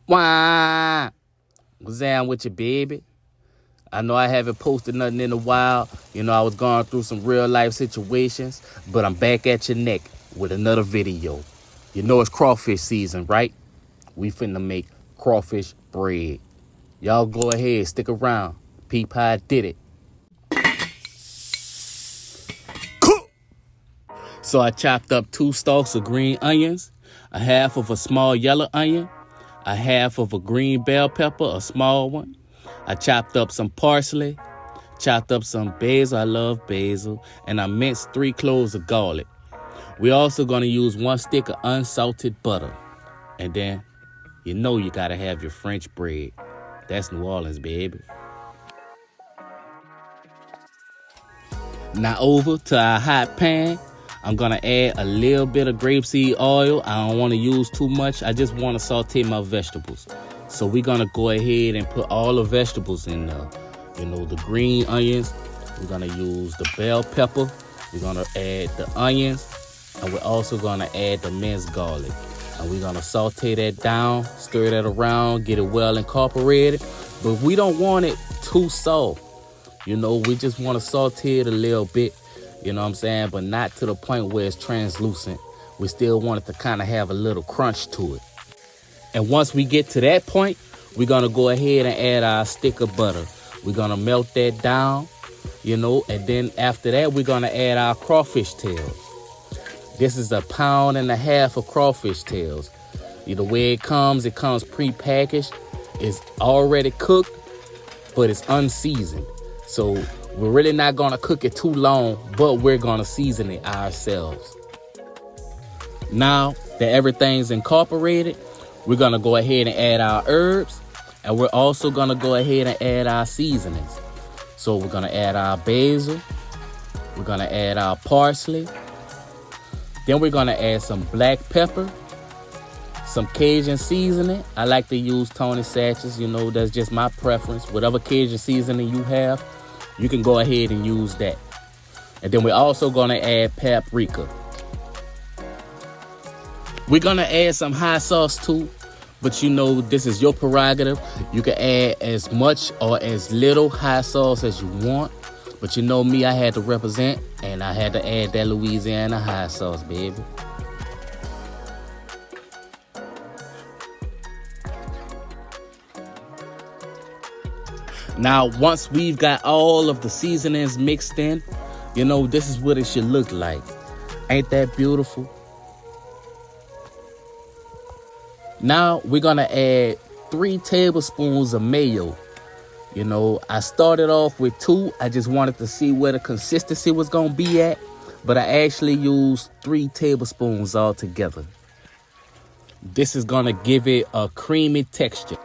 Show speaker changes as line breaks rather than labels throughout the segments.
Wah! What's down with you, baby? I know I haven't posted nothing in a while. You know, I was going through some real life situations, but I'm back at your neck with another video. You know it's crawfish season, right? We finna make crawfish bread. Y'all go ahead, stick around. Peep how I did it. So I chopped up 2 stalks of green onions, a half of a small yellow onion, a half of a green bell pepper, a small one. I chopped up some parsley, chopped up some basil, I love basil, and I minced 3 cloves of garlic. We're also gonna use 1 stick of unsalted butter. And then, you know you gotta have your French bread. That's New Orleans, baby. Now over to our hot pan. I'm gonna add a little bit of grapeseed oil. I don't wanna use too much. I just wanna saute my vegetables. So we're gonna go ahead and put all the vegetables in there. You know, the green onions. We're gonna use the bell pepper. We're gonna add the onions. And we're also gonna add the minced garlic. And we're gonna saute that down, stir that around, get it well incorporated. But we don't want it too soft. You know, we just wanna saute it a little bit. You know what I'm saying? But not to the point where it's translucent. We still want it to kind of have a little crunch to it. And once we get to that point, we're going to go ahead and add our stick of butter. We're going to melt that down, you know, and then after that, we're going to add our crawfish tails. This is 1.5 pounds of crawfish tails. The way it comes pre-packaged. It's already cooked, but it's unseasoned. So we're really not gonna cook it too long, but we're gonna season it ourselves. Now that everything's incorporated, we're gonna go ahead and add our herbs, and we're also gonna go ahead and add our seasonings. So we're gonna add our basil, we're gonna add our parsley, then we're gonna add some black pepper, some Cajun seasoning. I like to use Tony Satchels, you know, that's just my preference. Whatever Cajun seasoning you have, you can go ahead and use that. And then we're also gonna add paprika. We're gonna add some hot sauce too, but you know, this is your prerogative. You can add as much or as little hot sauce as you want. But you know me, I had to represent, and I had to add that Louisiana hot sauce, baby. Now, once we've got all of the seasonings mixed in, you know, this is what it should look like. Ain't that beautiful? Now, we're going to add 3 tablespoons of mayo. You know, I started off with 2. I just wanted to see where the consistency was going to be at. But I actually used 3 tablespoons altogether. This is going to give it a creamy texture.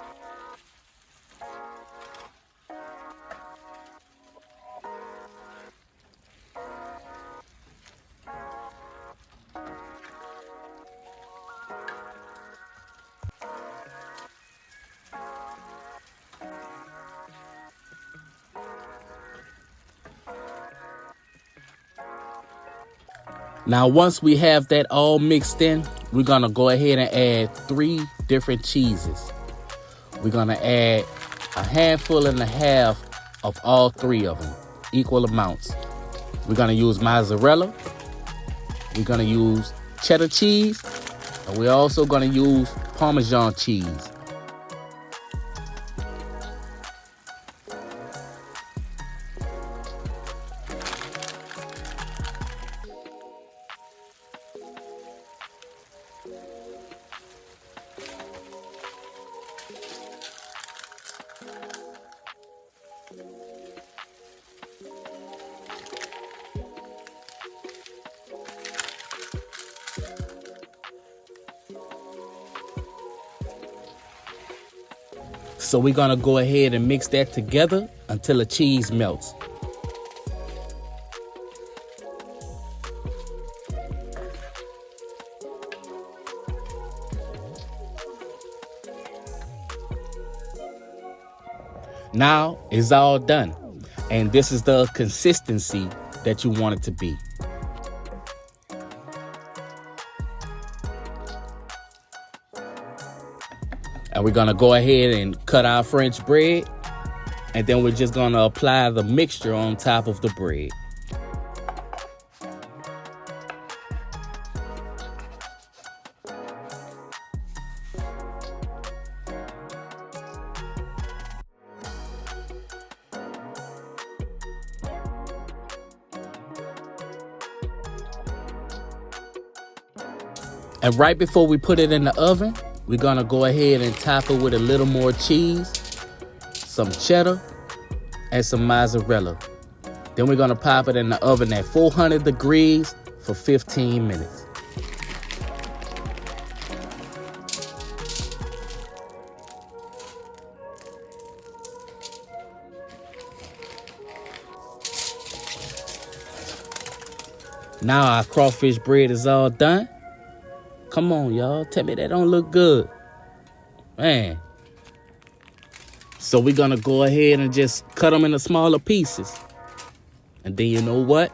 Now, once we have that all mixed in, we're going to go ahead and add 3 different cheeses. We're going to add 1.5 handfuls of all 3 of them, equal amounts. We're going to use mozzarella. We're going to use cheddar cheese. And we're also going to use parmesan cheese. So we're gonna go ahead and mix that together until the cheese melts. Now it's all done. And this is the consistency that you want it to be. And we're gonna go ahead and cut our French bread. And then we're just gonna apply the mixture on top of the bread. And right before we put it in the oven, we're gonna go ahead and top it with a little more cheese, some cheddar, and some mozzarella. Then we're gonna pop it in the oven at 400 degrees for 15 minutes. Now our crawfish bread is all done. Come on, y'all. Tell me that don't look good. Man. So we're going to go ahead and just cut them into smaller pieces. And then you know what?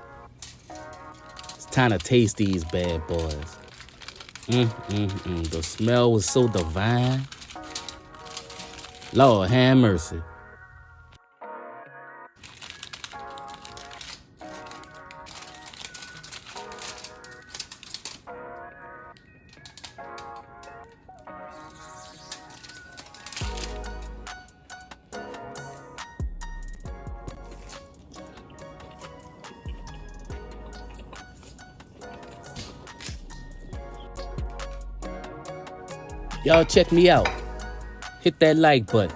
It's time to taste these bad boys. The smell was so divine. Lord, have mercy. Y'all check me out. Hit that like button.